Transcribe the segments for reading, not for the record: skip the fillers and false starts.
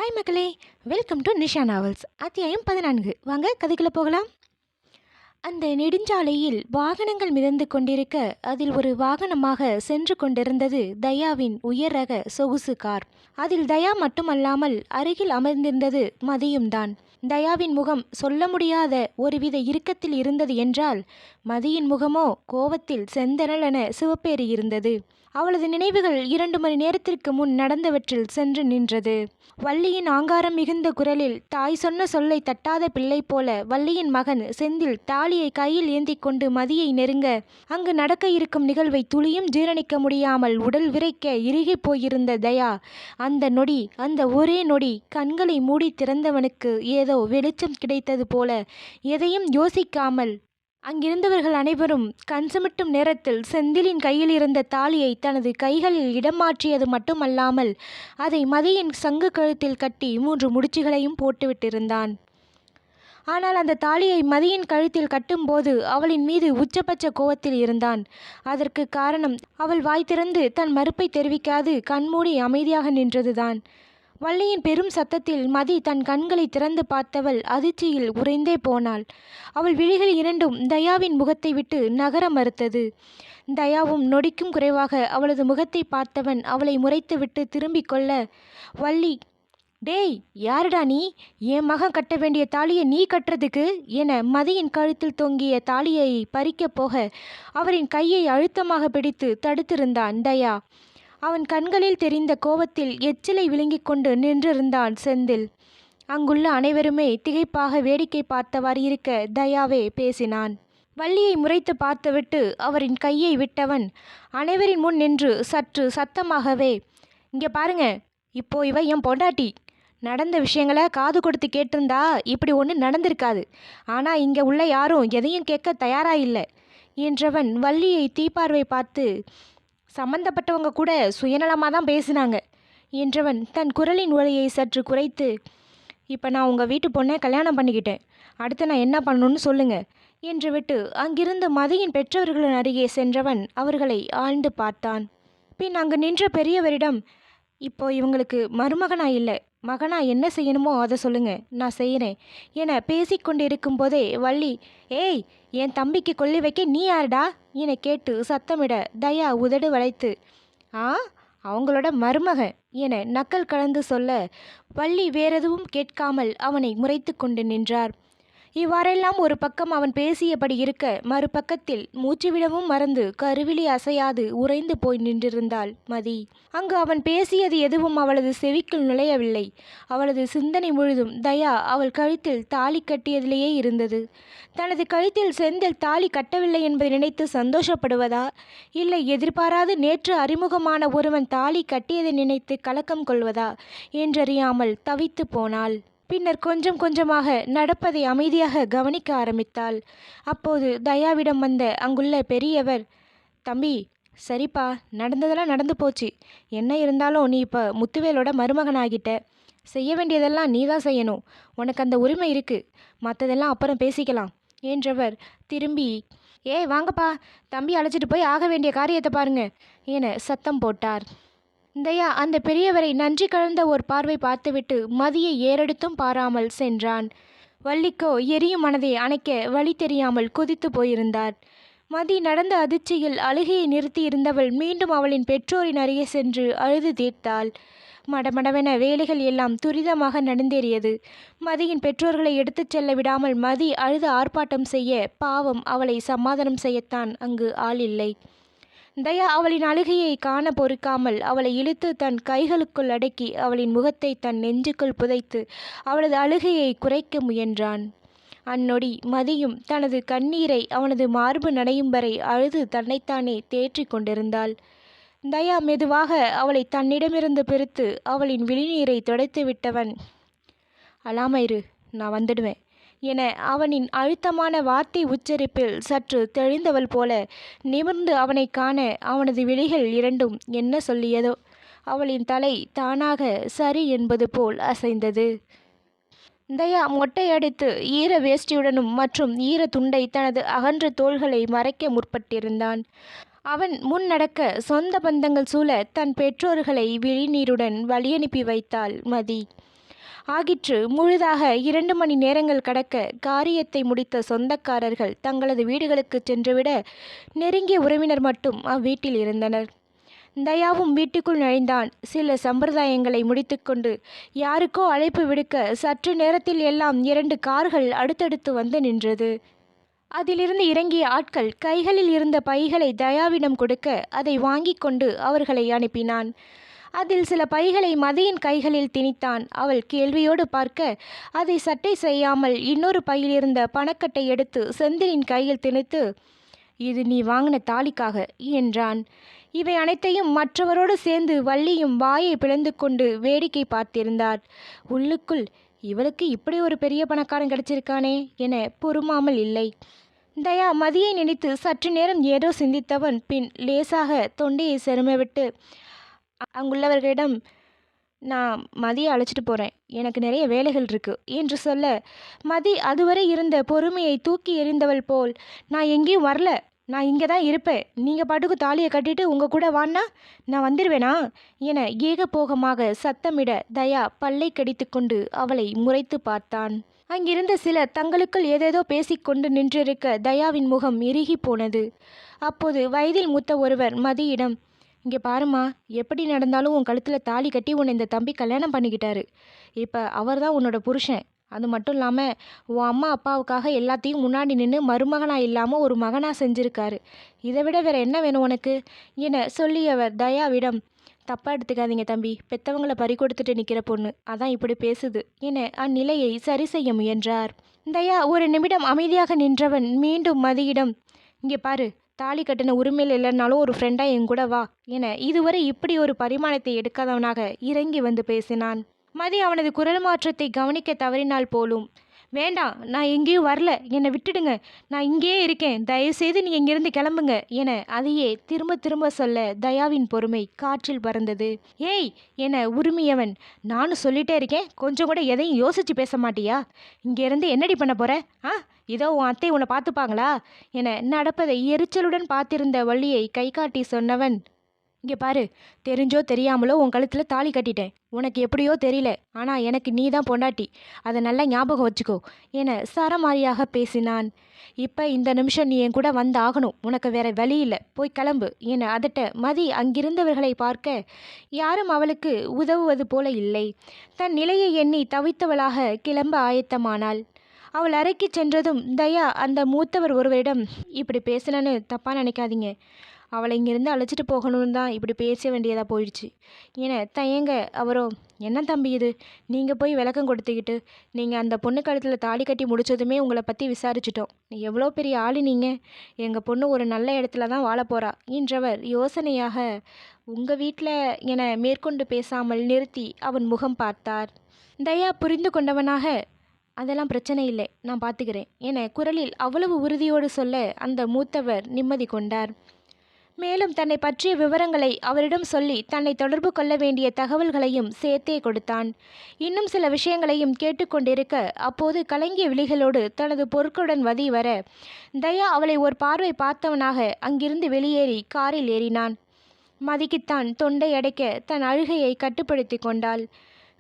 Hi மக்களே, welcome to Nisha novels. அத்தியாயம் 14. வாங்க கதைக்குள்ள போகலாம். அந்த நெடுஞ்சாலையில் வாகனங்கள் மிதந்து கொண்டிருக்க அதில் ஒரு வாகனமாக சென்று கொண்டிருந்தது தயாவின் உயர் ரக சொகுசு கார். அதில் தயா மட்டுமல்லாமல் அருகில் அமர்ந்திருந்தது மதியும் தான். தயாவின் முகம் சொல்ல முடியாத ஒருவித இறுக்கத்தில் இருந்தது என்றால் மதியின் முகமோ கோவத்தில் செந்தனலென சிவப்பேறி இருந்தது. அவளது நினைவுகள் 2 மணி நேரத்திற்கு முன் நடந்தவற்றில் சென்று நின்றது. வள்ளியின் ஆங்காரம் மிகுந்த குரலில் தாய் சொன்ன சொல்லை தட்டாத பிள்ளை போல வள்ளியின் மகன் செந்தில் தாலியை கையில் ஏந்தி கொண்டு மதியை நெருங்க அங்கு நடக்க இருக்கும் நிகழ்வை துளியும் ஜீரணிக்க முடியாமல் உடல் விரைக்க இறுகி போயிருந்த தயா அந்த நொடி, அந்த ஒரே நொடி கண்களை மூடி திறந்தவனுக்கு ஏதோ வெளிச்சம் கிடைத்தது போல எதையும் யோசிக்காமல் அங்கிருந்தவர்கள் அனைவரும் கண் சிமிட்டும் நேரத்தில் செந்திலின் கையில் இருந்த தாலியை தனது கைகளில் இடம் மாற்றியது மட்டுமல்லாமல் அதை மதியின் சங்கு கழுத்தில் கட்டி 3 முடிச்சுகளையும் போட்டுவிட்டிருந்தான். ஆனால் அந்த தாலியை மதியின் கழுத்தில் கட்டும்போது அவளின் மீது உச்சபட்ச கோவத்தில் இருந்தான். அதற்கு காரணம் அவள் வாய் திறந்து தன் மறுப்பை தெரிவிக்காது கண்மூடி அமைதியாக நின்றதுதான். வள்ளியின் பெரும் சத்தத்தில் மதி தன் கண்களை திறந்து பார்த்தவள் அதிர்ச்சியில் உறைந்தே போனாள். அவள் விழிகள் இரண்டும் தயாவின் முகத்தை விட்டு நகர மறுத்தது. தயாவும் நொடிக்கும் குறைவாக அவளது முகத்தை பார்த்தவன் அவளை முறைத்துவிட்டு திரும்பிக் கொள்ள, வள்ளி, டேய், யாருடா நீ? என் மகன் கட்ட வேண்டிய தாலியை நீ கட்டுறதுக்கு என மதியின் கழுத்தில் தொங்கிய தாலியை பறிக்கப் போக அவரின் கையை அழுத்தமாக பிடித்து தடுத்திருந்தான் தயா. அவன் கண்களில் தெரிந்த கோபத்தில் எச்சிலை விழுங்கிக் கொண்டு நின்றிருந்தான் செந்தில். அங்குள்ள அனைவருமே திகைப்பாக வேடிக்கை பார்த்தவாறு இருக்க தயாவே பேசினான். வள்ளியை முறைத்து பார்த்துவிட்டு அவரின் கையை விட்டவன் அனைவரின் முன் நின்று சற்று சத்தமாகவே, இங்கே பாருங்க, இப்போ இவ என் பொண்டாட்டி. நடந்த விஷயங்களை காது கொடுத்து கேட்டிருந்தா இப்படி ஒன்று நடந்திருக்காது. ஆனால் இங்கே உள்ள யாரும் எதையும் கேட்க தயாரா இல்லை என்றவன் வள்ளியை தீப்பார்வை பார்த்து, சம்பந்தப்பட்டவங்க கூட சுயநலமாக தான் பேசினாங்க என்றவன் தன் குரலின் ஒலியை சற்று குறைத்து, இப்போ நான் உங்கள் வீட்டு பொண்ணை கல்யாணம் பண்ணிக்கிட்டேன், அடுத்து நான் என்ன பண்ணணும்னு சொல்லுங்க என்று விட்டு அங்கிருந்து மதியின் பெற்றவர்களின் அருகே சென்றவன் அவர்களை ஆழ்ந்து பார்த்தான். பின் அங்கு நின்ற பெரியவரிடம், இப்போ இவங்களுக்கு மருமகனா இல்லை மகனா என்ன செய்யணுமோ அதை சொல்லுங்க, நான் செய்கிறேன் என பேசிக்கொண்டிருக்கும் போதே வள்ளி, ஏய், என் தம்பிக்கு கொல்லி வைக்க நீ யாருடா என கேட்டு சத்தமிட தயா உதடு வளைத்து, அவங்களோட மருமகன் என நக்கல் கலந்து சொல்ல வள்ளி வேறெதுவும் கேட்காமல் அவனை முறைத்து கொண்டு நின்றார். இவ்வாறெல்லாம் ஒரு பக்கம் அவன் பேசியபடி இருக்க மறுபக்கத்தில் மூச்சுவிடவும் மறந்து கருவிழி அசையாது உறைந்து போய் நின்றிருந்தாள் மதி. அங்கு அவன் பேசியது எதுவும் அவளது செவிக்குள் நுழையவில்லை. அவளது சிந்தனை முழுதும் தயா அவள் கழுத்தில் தாலி கட்டியதிலேயே இருந்தது. தனது கழுத்தில் செந்தில் தாலி கட்டவில்லை என்பதை நினைத்து சந்தோஷப்படுவதா, இல்லை எதிர்பாராது நேற்று அறிமுகமான ஒருவன் தாலி கட்டியதை நினைத்து கலக்கம் கொள்வதா என்றறியாமல் தவித்து போனாள். பின்னர் கொஞ்சம் கொஞ்சமாக நடப்பதை அமைதியாக கவனிக்க ஆரம்பித்தாள். அப்போது தயாவிடம் வந்த அங்குள்ள பெரியவர், தம்பி, சரிப்பா, நடந்ததெல்லாம் நடந்து போச்சு. என்ன இருந்தாலும் நீ இப்போ முத்துவேலோட மருமகனாகிட்ட. செய்ய வேண்டியதெல்லாம் நீ தான் செய்யணும். உனக்கு அந்த உரிமை இருக்கு. மற்றதெல்லாம் அப்புறம் பேசிக்கலாம் என்றவர் திரும்பி, ஏய் வாங்கப்பா, தம்பி அழைச்சிட்டு போய் ஆக வேண்டிய காரியத்தை பாருங்க என சத்தம் போட்டார். தயா அந்த பெரியவரை நன்றி கலந்த ஒரு பார்வை பார்த்துவிட்டு மதியை ஏறெடுத்தும் பாராமல் சென்றான். வள்ளிக்கோ எரியும் மனதை அணைக்க வழி தெரியாமல் கொதித்து போயிருந்தார். மதி நடந்த அதிர்ச்சியில் அழுகையை நிறுத்தி இருந்தவள் மீண்டும் அவளின் பெற்றோரின் அருகே சென்று அழுது தீர்த்தாள். மடமடவென வேலைகள் எல்லாம் துரிதமாக நடந்தேறியது. மதியின் பெற்றோர்களை எடுத்துச் செல்ல விடாமல் மதி அழுது ஆர்ப்பாட்டம் செய்ய பாவம் அவளை சமாதானம் செய்யத்தான் அங்கு ஆள் இல்லை. தயா அவளின் அழுகையை காண பொறுக்காமல் அவளை இழுத்து தன் கைகளுக்குள் அடக்கி அவளின் முகத்தை தன் நெஞ்சுக்குள் புதைத்து அவளது அழுகையை குறைக்க முயன்றான். அந்நொடி மதியும் தனது கண்ணீரை அவனது மார்பு நனையும் வரை அழுது தன்னைத்தானே தேற்றி கொண்டிருந்தாள். தயா மெதுவாக அவளை தன்னிடமிருந்து பிரித்து அவளின் விழிநீரை துடைத்து விட்டவன், அழாமயிரு, நான் வந்துடுவேன் என அவனின் அழுத்தமான வார்த்தை உச்சரிப்பில் சற்று தெளிந்தவள் போல நிமிர்ந்து அவனை காண அவனது விழிகள் இரண்டும் என்ன சொல்லியதோ அவளின் தலை தானாக சரி என்பது போல் அசைந்தது. தயா மொட்டையடித்து ஈர வேஷ்டியுடனும் மற்றும் ஈர துண்டை தனது அகன்ற தோள்களை மறைக்க முற்பட்டிருந்தான். அவன் முன் நடக்க சொந்த பந்தங்கள் சூழ தன் பெற்றோர்களை விழிநீருடன் வழியனுப்பி வைத்தாள் மதி. ஆகிற்று. முழுதாக 2 மணி நேரங்கள் கடக்க காரியத்தை முடித்த சொந்தக்காரர்கள் தங்களது வீடுகளுக்கு சென்றுவிட நெருங்கிய உறவினர் மட்டும் அவ்வீட்டில் இருந்தனர். தயாவும் வீட்டுக்குள் நுழைந்தான். சில சம்பிரதாயங்களை முடித்துக்கொண்டு யாருக்கோ அழைப்பு விடுக்க சற்று நேரத்தில் எல்லாம் 2 கார்கள் அடுத்தடுத்து வந்து நின்றது. அதிலிருந்து இறங்கிய ஆட்கள் கைகளில் இருந்த பைகளை தயாவிடம் கொடுக்க அதை வாங்கி கொண்டு அவர்களை அனுப்பினான். அதில் சில பைகளை மதியின் கைகளில் திணித்தான். அவள் கேள்வியோடு பார்க்க அதை சட்டை செய்யாமல் இன்னொரு பையில் இருந்த பணக்கட்டை எடுத்து செந்திலின் கையில் திணித்து, இது நீ வாங்கின தாலிக்காக என்றான். இவை அனைத்தையும் மற்றவரோடு சேர்ந்து வள்ளியும் வாயை பிளந்து கொண்டு வேடிக்கை பார்த்திருந்தார். உள்ளுக்குள், இவளுக்கு இப்படி ஒரு பெரிய பணக்காரன் கிடைச்சிருக்கானே என பொறுமாமல் இல்லை. தயா மதியை நினைத்து சற்று நேரம் ஏதோ சிந்தித்தவன் பின் லேசாக தொண்டையை செருமவிட்டு அங்குள்ளவர்களிடம், நான் மதியை அழைச்சிட்டு போகிறேன், எனக்கு நிறைய வேலைகள் இருக்குது என்று சொல்ல, மதி அதுவரை இருந்த பொறுமையை தூக்கி எறிந்தவள் போல், நான் எங்கேயும் வரல, நான் இங்கே தான் இருப்பேன், நீங்கள் பாட்டுக்கு தாலியை கட்டிட்டு உங்கள் கூட வான்னா நான் வந்துடுவேனா என ஏகபோகமாக சத்தமிட தயா பல்லை கடித்து கொண்டு அவளை முறைத்து பார்த்தான். அங்கிருந்த சிலர் தங்களுக்குள் ஏதேதோ பேசிக்கொண்டு நின்றிருக்க தயாவின் முகம் இறுகி போனது. அப்போது வயதில் மூத்த ஒருவர் மதியிடம், இங்கே பாருமா, எப்படி நடந்தாலும் உன் கழுத்தில் தாலி கட்டி உன்னை இந்த தம்பி கல்யாணம் பண்ணிக்கிட்டாரு. இப்போ அவர் தான் உன்னோட புருஷன். அது மட்டும் இல்லாமல் உன் அம்மா அப்பாவுக்காக எல்லாத்தையும் முன்னாடி நின்று மருமகனாக இல்லாமல் ஒரு மகனாக செஞ்சுருக்காரு. இதை விட வேற என்ன வேணும் உனக்கு என சொல்லியவர் தயாவிடம், தப்பாக எடுத்துக்காதீங்க தம்பி, பெற்றவங்களை பறி கொடுத்துட்டு நிற்கிற பொண்ணு அதான் இப்படி பேசுது என அந்நிலையை சரி செய்ய முயன்றார். தயா ஒரு நிமிடம் அமைதியாக நின்றவன் மீண்டும் மதியிடம், இங்கே பாரு, தாலி கட்டின உரிமையில் இல்லைன்னாலும் ஒரு ஃப்ரெண்டாக என் கூட வா என இதுவரை இப்படி ஒரு பரிமாணத்தை எடுக்காதவனாக இறங்கி வந்து பேசினான். மதி அவனது குரல் மாற்றத்தை கவனிக்க தவறினால் போலும், வேண்டாம், நான் எங்கேயும் வரல, என்னை விட்டுடுங்க, நான் இங்கேயே இருக்கேன், தயவுசெய்து நீ இங்கிருந்து கிளம்புங்க என அதையே திரும்ப திரும்ப சொல்ல தயாவின் பொறுமை காற்றில் பறந்தது. ஏய் என உரிமையவன், நானும் சொல்லிட்டே இருக்கேன், கொஞ்சம் கூட எதையும் யோசிச்சு பேச மாட்டியா? இங்கேருந்து என்னடி பண்ண போற? இதோ உன் அத்தை உன்னை பார்த்துப்பாங்களா என நடப்பதை எரிச்சலுடன் பார்த்திருந்த வள்ளியை கை காட்டி சொன்னவன், இங்கே பாரு, தெரிஞ்சோ தெரியாமலோ உன் கழுத்தில் தாலி கட்டிட்டேன், உனக்கு எப்படியோ தெரியல, ஆனால் எனக்கு நீ தான் பொண்டாட்டி, அதை நல்லா ஞாபகம் வச்சுக்கோ என சரமாரியாக பேசினான். இப்போ இந்த நிமிஷம் நீ என் கூட வந்து ஆகணும், உனக்கு வேற வழி இல்லை, போய் கிளம்பு என அதட்ட மதி அங்கிருந்தவர்களை பார்க்க யாரும் அவளுக்கு உதவுவது போல இல்லை. தன் நிலையை எண்ணி தவித்தவளாக கிளம்ப ஆயத்தமானாள். அவள் அறைக்கு சென்றதும் தயா அந்த மூத்தவர் ஒருவரிடம், இப்படி பேசலன்னு தப்பாக நினைக்காதீங்க, அவளை இங்கேருந்து அழைச்சிட்டு போகணும்னு தான் இப்படி பேச வேண்டியதாக போயிடுச்சு என தயங்க அவரோ, என்ன தம்பி இது, நீங்கள் போய் விளக்கம் கொடுத்துக்கிட்டு, நீங்கள் அந்த பொண்ணு கழுத்தில் தாலி கட்டி முடித்ததுமே உங்களை பற்றி விசாரிச்சிட்டோம், எவ்வளோ பெரிய ஆளு நீங்கள், எங்கள் பொண்ணு ஒரு நல்ல இடத்துல தான் வாழ போகிறா என்றவர் யோசனையாக, உங்கள் வீட்டில் என மேற்கொண்டு பேசாமல் நிறுத்தி அவன் முகம் பார்த்தார். தயா புரிந்து கொண்டவனாக, அதெல்லாம் பிரச்சனை இல்லை, நான் பார்த்துக்கிறேன் என குரலில் அவ்வளவு உறுதியோடு சொல்ல அந்த மூத்தவர் நிம்மதி கொண்டார். மேலும் தன்னை பற்றிய விவரங்களை அவரிடம் சொல்லி தன்னை தொடர்பு கொள்ள வேண்டிய தகவல்களையும் சேர்த்தே கொடுத்தான். இன்னும் சில விஷயங்களையும் கேட்டுக்கொண்டிருக்க அப்போது கலங்கிய விழிகளோடு தனது பொருட்களுடன் வதி வர தயா அவளை ஒரு பார்வை பார்த்தவனாக அங்கிருந்து வெளியேறி காரில் ஏறினான். மதிக்குத்தான் தொண்டை அடைக்க தன் அழுகையை கட்டுப்படுத்தி கொண்டாள்.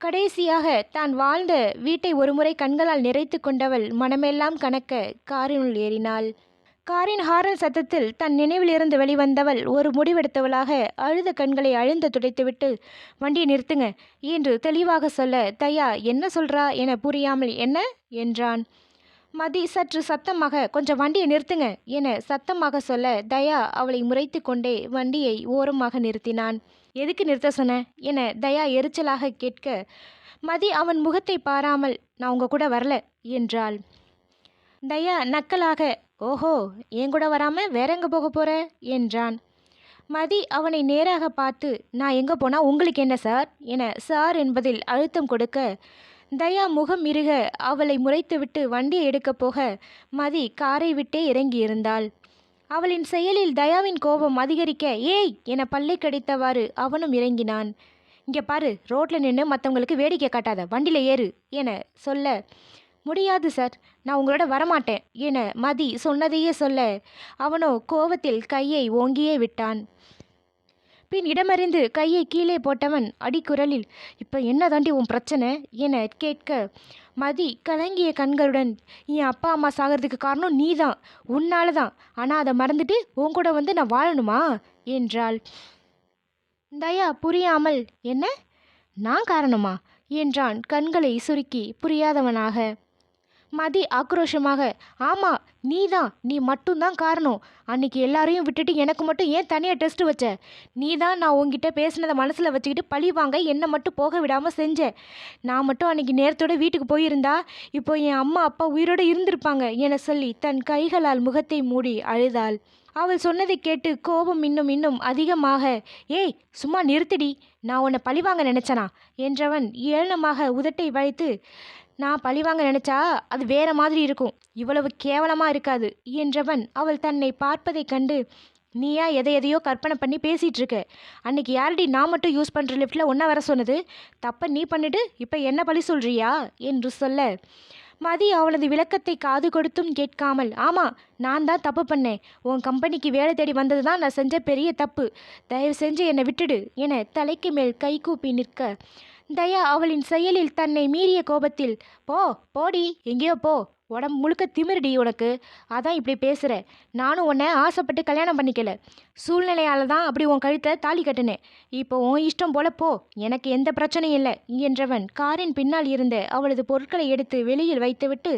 கடைசியாக தான் வாழ்ந்த வீட்டை ஒருமுறை கண்களால் நிறைத்து கொண்டவள் மனமெல்லாம் கனக்க காரினுள் ஏறினாள். காரின் ஹாரன் சத்தத்தில் தன் நினைவிலிருந்து வெளிவந்தவள் ஒரு முடிவெடுத்தவளாக அழுத கண்களை அழுந்த துடைத்துவிட்டு, வண்டியை நிறுத்துங்க என்று தெளிவாக சொல்ல தயா என்ன சொல்றா என புரியாமல் என்ன என்றான். மதி சற்று சத்தமாக, கொஞ்சம் வண்டியை நிறுத்துங்க என சத்தமாக சொல்ல தயா அவளை முறைத்து கொண்டே வண்டியை ஓரமாக நிறுத்தினான். எதுக்கு நிறுத்த சொன்ன என தயா எரிச்சலாக கேட்க மதி அவன் முகத்தை பாராமல், நான் உங்க கூட வரல என்றாள். தயா நக்கலாக, ஓஹோ, என் கூட வராம வேற எங்கே போக போற என்றான். மதி அவனை நேராக பார்த்து, நான் எங்கே போனால் உங்களுக்கு என்ன சார் என சார் என்பதில் அழுத்தம் கொடுக்க தயா முகம் இறுக அவளை முறைத்துவிட்டு வண்டியை எடுக்கப் போக மதி காரை விட்டே இறங்கியிருந்தாள். அவளின் செயலில் தயாவின் கோபம் அதிகரிக்க, ஏய் என பல்லை கடித்தவாறு அவனும் இறங்கினான். இங்கே பாரு, ரோட்டில் நின்று மற்றவங்களுக்கு வேடிக்கை காட்டாத, வண்டியில் ஏறு என சொல்ல, முடியாது சார், நான் உங்களோட வரமாட்டேன் என மதி சொன்னதையே சொல்ல அவனோ கோவத்தில் கையை ஓங்கியே விட்டான். பின் இடமறிந்து கையை கீழே போட்டவன் அடிக்குரலில், இப்போ என்ன தாண்டி உன் பிரச்சனை என கேட்க, மதி கலங்கிய கண்களுடன், என் அப்பா அம்மா சாகிறதுக்கு காரணம் நீ தான், உன்னால தான். ஆனால் அதை மறந்துட்டு உன் கூட வந்து நான் வாழணுமா என்றாள். தயா புரியாமல், என்ன, நான் காரணமா என்றான் கண்களை சுருக்கி புரியாதவனாக. மதி ஆக்ரோஷமாக, ஆமா நீதான், நீ மட்டும்தான் காரணம். அன்னைக்கு எல்லாரையும் விட்டுட்டு எனக்கு மட்டும் ஏன் தனியாக டெஸ்ட் வச்ச? நீ தான் நான் உங்ககிட்ட பேசினதை மனசில் வச்சுக்கிட்டு பழி வாங்க என்னை மட்டும் போக விடாமல் செஞ்ச. நான் மட்டும் அன்னைக்கு நேரத்தோட வீட்டுக்கு போயிருந்தா இப்போ என் அம்மா அப்பா உயிரோடு இருந்திருப்பாங்க என சொல்லி தன் கைகளால் முகத்தை மூடி அழுதாள். அவள் சொன்னதை கேட்டு கோபம் இன்னும் இன்னும் அதிகமாக, ஏய் சும்மா நிறுத்திடி, நான் உன்னை பழிவாங்க நினைச்சனா என்றவன் ஏளனமாக உதட்டை வளைத்து, நான் பழிவாங்க நினைச்சா அது வேற மாதிரி இருக்கும், இவ்வளவு கேவலமா இருக்காது என்றவன் அவள் தன்னை பார்ப்பதைக் கண்டு, நீயா எதையோ கற்பனை பண்ணி பேசிகிட்டு இருக்க. அன்னைக்கு யாரடி நான் மட்டும் யூஸ் பண்ணுற லிஃப்ட்டில் ஒன்றா வர சொன்னது? தப்பை நீ பண்ணிட்டு இப்போ என்ன பழி சொல்கிறியா என்று சொல்ல, மதி அவளது விளக்கத்தை காது கொடுத்தும் கேட்காமல், ஆமாம் நான் தான் தப்பு பண்ணேன், உன் கம்பெனிக்கு வேலை தேடி வந்தது தான் நான் செஞ்ச பெரிய தப்பு, தயவு செஞ்சு என்னை விட்டுடு என தலைக்கு மேல் கைகூப்பி நிற்க, தயா அவளின் செயலில் தன்னை மீறிய கோபத்தில், போடி எங்கேயோ போ, உடம்பு முழுக்க திமிருடி உனக்கு, அதான் இப்படி பேசுகிற. நானும் உன்னை ஆசைப்பட்டு கல்யாணம் பண்ணிக்கல, சூழ்நிலையால் தான் அப்படி உன் கழுத்தை தாலி கட்டினேன். இப்போ உன் இஷ்டம் போல போ, எனக்கு எந்த பிரச்சனையும் இல்லை என்றவன் காரின் பின்னால் இருந்த அவளது பொருட்களை எடுத்து வெளியில் வைத்துவிட்டு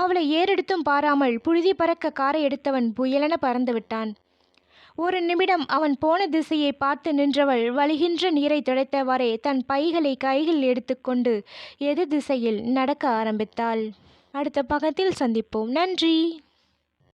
அவளை ஏறெடுத்தும் பாராமல் புழுதி பறக்க காரை எடுத்தவன் புயலென பறந்து விட்டான். ஒரு நிமிடம் அவன் போன திசையை பார்த்து நின்றவள் வழிகின்ற நீரை துடைத்தவாறே தன் பைகளை கையில் எடுத்துக்கொண்டு எதிர் திசையில் நடக்க ஆரம்பித்தாள். அடுத்த பக்கத்தில் சந்திப்போம். நன்றி.